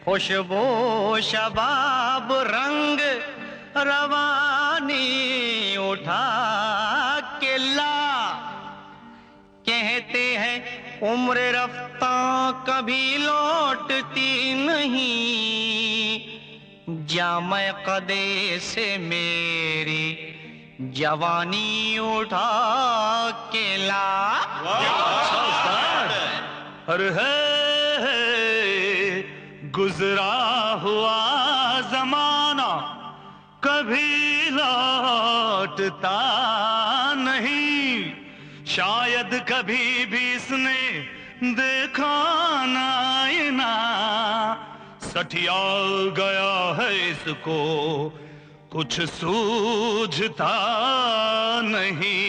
खुशबू शबाब रंग रवानी उठा के ला। कहते हैं उम्र रफ्ता कभी लौटती नहीं, जामे कदे से मेरी जवानी उठा के ला। अरे है गुजरा हुआ जमाना कभी लौटता नहीं, शायद कभी भी इसने देखा ना ये ना, सठिया गया है इसको कुछ सूझता नहीं।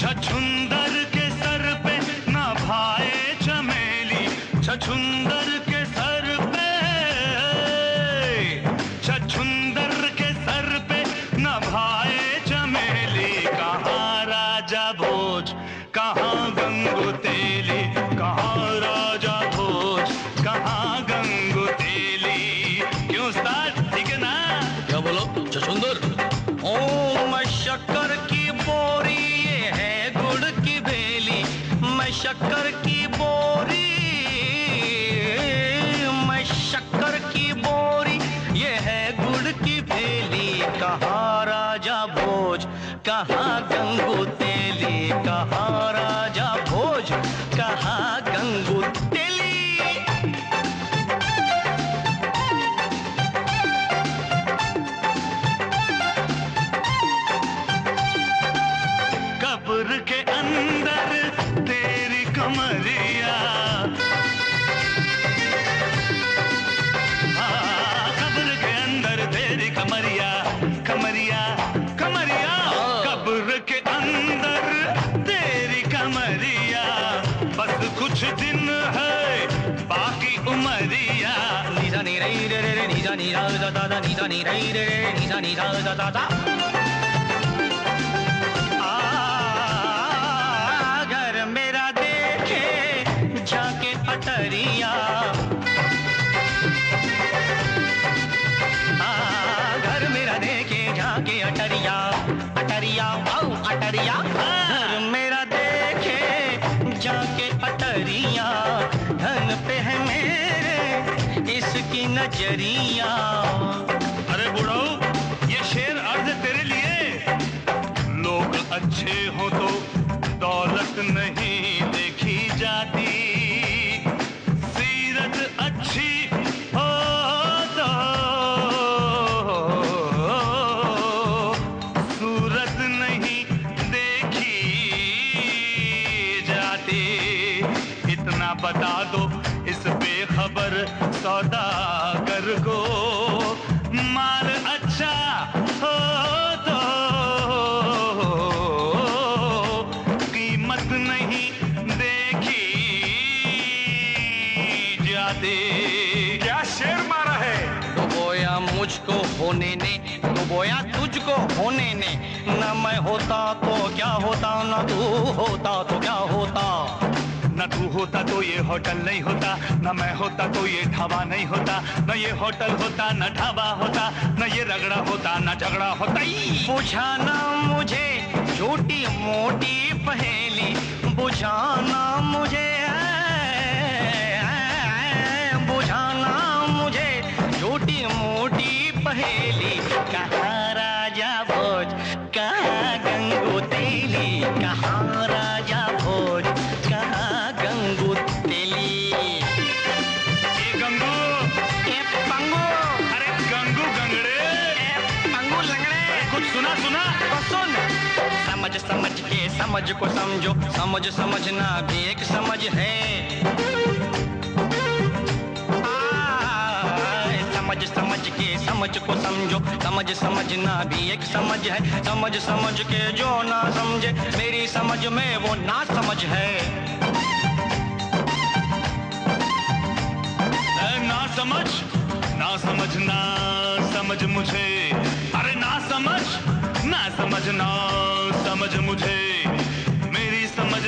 छछुंदर के सर पे ना भाए चमेली, छछुंदर के सर पे, छछुंदर के सर पे ना भाए चमेली। कहाँ राजा भोज कहाँ गंगू तेली, कहाँ राजा भोज कहाँ गंगू तेली। क्यों उस्ताद, ठीक है ना? क्या बोलो छछुंदर? ओ मैं शक्कर की बोरी, ये है गुड़ की बेली। मैं शक्कर की बोरी, मैं शक्कर की बोरी, ये है गुड़ की बेली। कहाँ राजा भोज कहाँ गंगू तेली, कहाँ राजा भोज कहाँ गंगू तेली। कब्र के अंदर तेरी कमरिया, हाँ कब्र के अंदर तेरी कमरिया, कमरिया कमरिया। कब्र के अंदर तेरी कमरिया, बस कुछ दिन है बाकी उमरिया। नीजा नी रई रे रे नीजा नी रा दा दा दा, नीजा नी रई रे रे नीजा नी रा दा दा दा। घर मेरा देखे झाके अटरिया, घर मेरा देखे झाके अटरिया, अटरिया आओ अटरिया। घर मेरा देखे झाके अटरिया, धन पे है मेरे इसकी नजरिया। अरे बुढ़ो, ये शेर अर्ज तेरे लिए। लोग अच्छे हो तो दौलत नहीं देखी जाती, सीरत अच्छी हो तो सूरत नहीं देखी जाती। इतना बता दो इस बेखबर सौदागर को, माल अच्छा हो तो कीमत नहीं देखी जाती। क्या शेर मारा है? डुबोया मुझको होने ने, डुबोया तुझको होने ने। न मैं होता तो क्या होता, न तू होता तो क्या होता। न तू होता तो ये होटल नहीं होता, न मैं होता तो ये ढाबा नहीं होता। न ये होटल होता न ढाबा होता, न ये रगड़ा होता न झगड़ा होता। बुझाना मुझे छोटी मोटी पहेली, बुझाना मुझे, बुझाना मुझे छोटी मोटी पहेली। कहाँ राजा भोज कहाँ गंगू तेली, कहाँ राजा भोज कहाँ गंगू तेली। ये गंगू, ए पंगू, अरे गंगू गंगड़े, ए पंगू लंगड़े। कुछ सुना सुना तो सुन। समझ समझ के समझ को समझो, समझ समझना भी एक समझ है। समझ समझ के समझ को समझो, समझ समझना भी एक समझ है। समझ समझ के जो ना समझे, मेरी समझ में वो ना समझ है। ना समझ, ना समझना समझ मुझे, अरे ना समझना समझ मुझे। मेरी समझ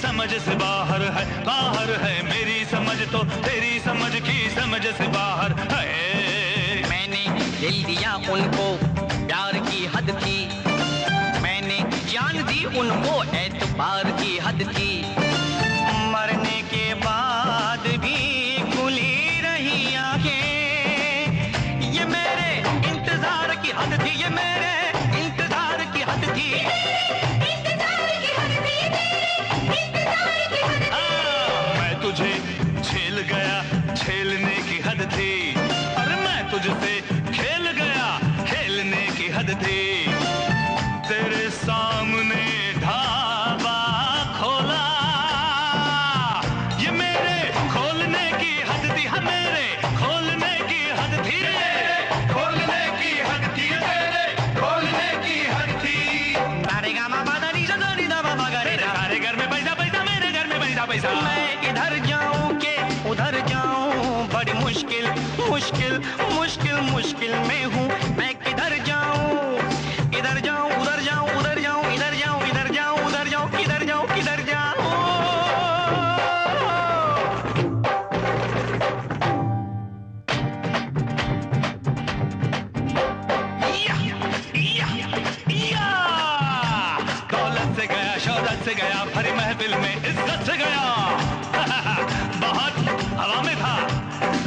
समझ से बाहर है, बाहर है मेरी समझ तो तेरी समझ की समझ से बाहर है। मैंने दिल दिया उनको, प्यार की हद थी, मैंने जान दी उनको, एतबार की हद थी। मरने के बाद भी खुली रही आंखें, ये मेरे इंतजार की हद थी, ये मेरे इंतजार की हद थी। मैं तुझे झेल गया, झेलने की हद थी, अरे मैं तुझसे खेल गया, खेलने की हद थी। तेरे सामने ढाबा खोला, ये मेरे खोलने की हद थी, हाँ मेरे खोलने की हद थी, खोलने की हद थी, मेरे खोलने की हद थी। सारे गामा बादानी सदानी दाबा बागारे दा। सारे घर में पैसा पैसा, मेरे घर में पैसा पैसा। मैं इधर जाऊं के उधर जाऊं, बड़ी मुश्किल मुश्किल मुश्किल मुश्किल में हूँ। मैं किधर जाऊं, इधर जाऊं उधर जाऊं, उधर जाऊं इधर जाऊं, इधर जाऊं उधर जाऊं, किधर जाऊं किधर जाऊं। दौलत से गया, शोहरत से गया, भरी महफिल में इज्जत से गया। बहुत हवा में था,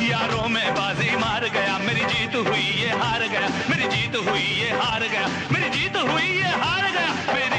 यारों में बाजी मार गया। मेरी जीत हुई ये हार गया, मेरी जीत हुई ये हार गया, मेरी जीत हुई ये हार गया, मेरी